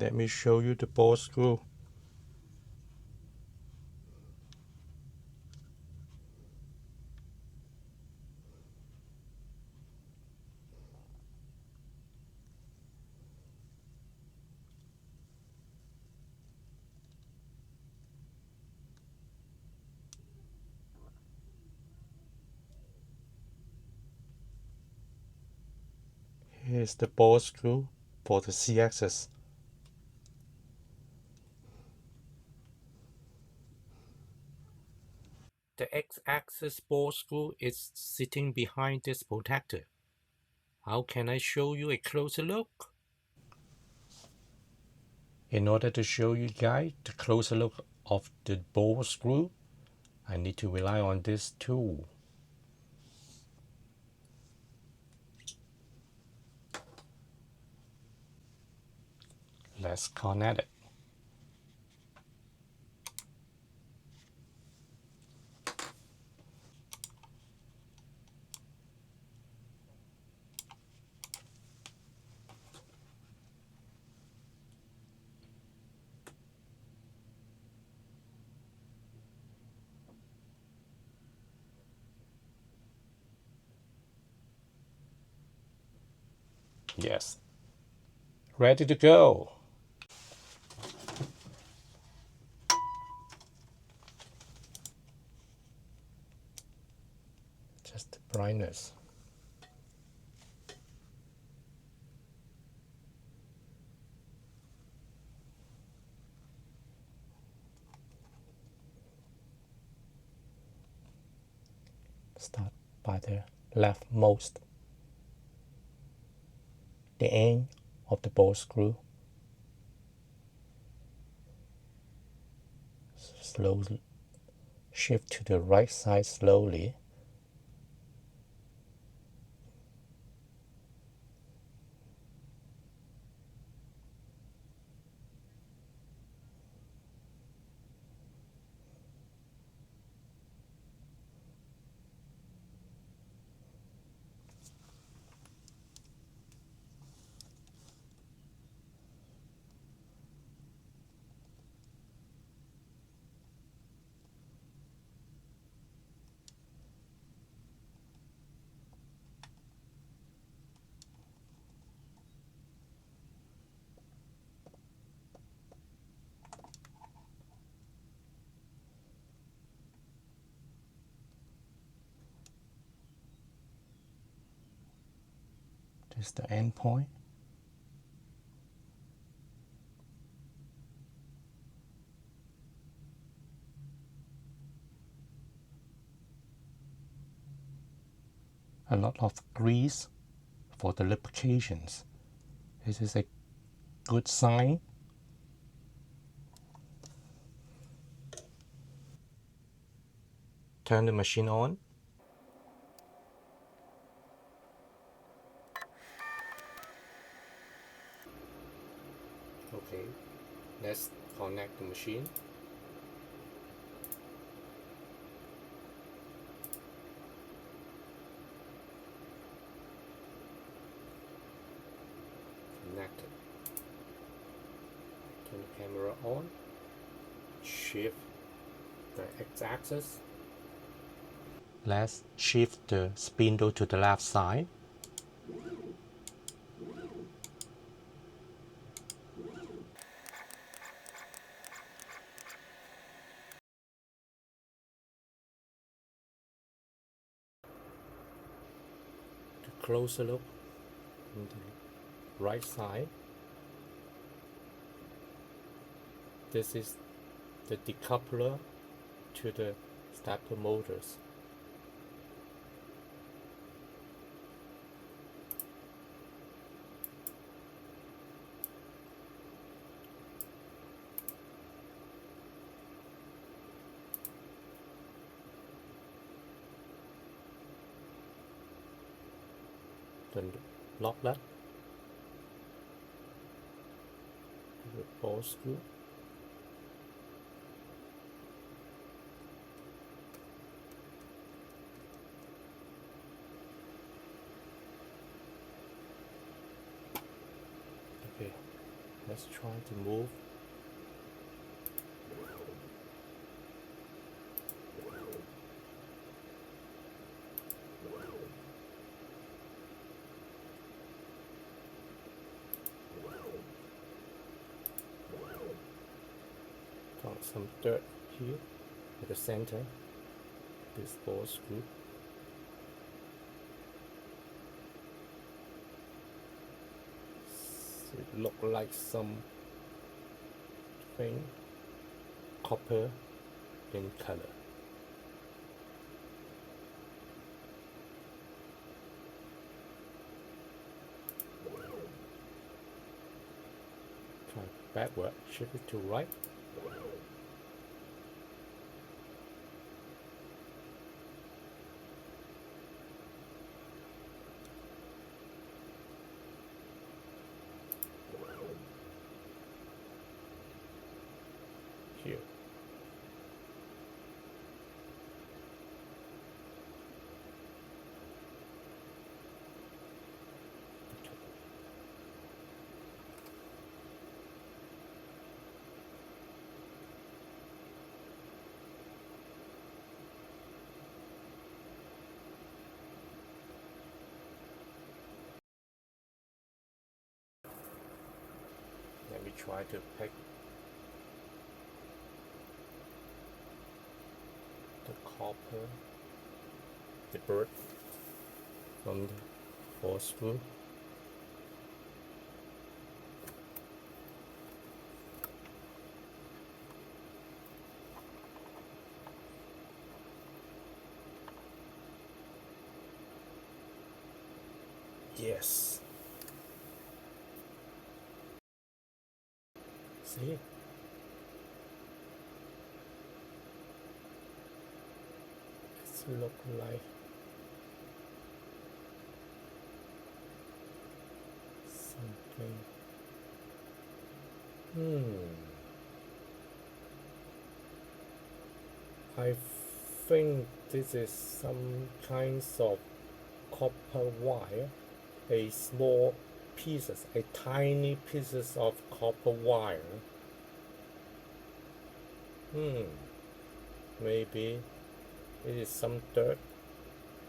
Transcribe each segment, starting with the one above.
Let me show you the ball screw. Here's the ball screw for the Z-axis. The X-axis ball screw is sitting behind this protector. How can I show you a closer look? In order to show you guys the closer look of the ball screw, I need to rely on this tool. Let's connect it. Yes, ready to go. Just the brightness. Start by the leftmost, the end of the ball screw. Slowly shift to the right side slowly. This is the end point. A lot of grease for the lubrications. This is a good sign. Turn the machine on. Okay, let's connect the machine. Connected. Turn the camera on. Shift the X-axis. Let's shift the spindle to the left side. The closer look on the right side. This is the decoupler to the stepper motors. The lock nut, the ball screw, okay, Let's try to move. Got some dirt here at the center. This ball screw. It look like some thing copper in color. Try backward, shift it to right. Here. Let me try to pick the copper, the bird from the ball screw. Yes. See? It's look like something. I think this is some kinds of copper wire, a small pieces, a tiny pieces of copper wire. Maybe it is some dirt,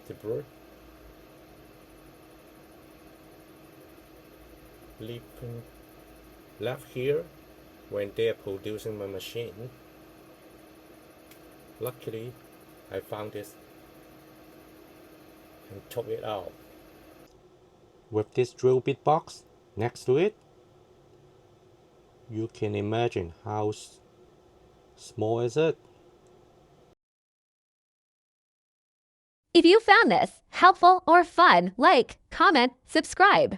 debris, leaping left here when they are producing my machine. Luckily, I found this and took it out. With this drill bit box next to it, you can imagine how small is it. If you found this helpful or fun, like, comment, subscribe.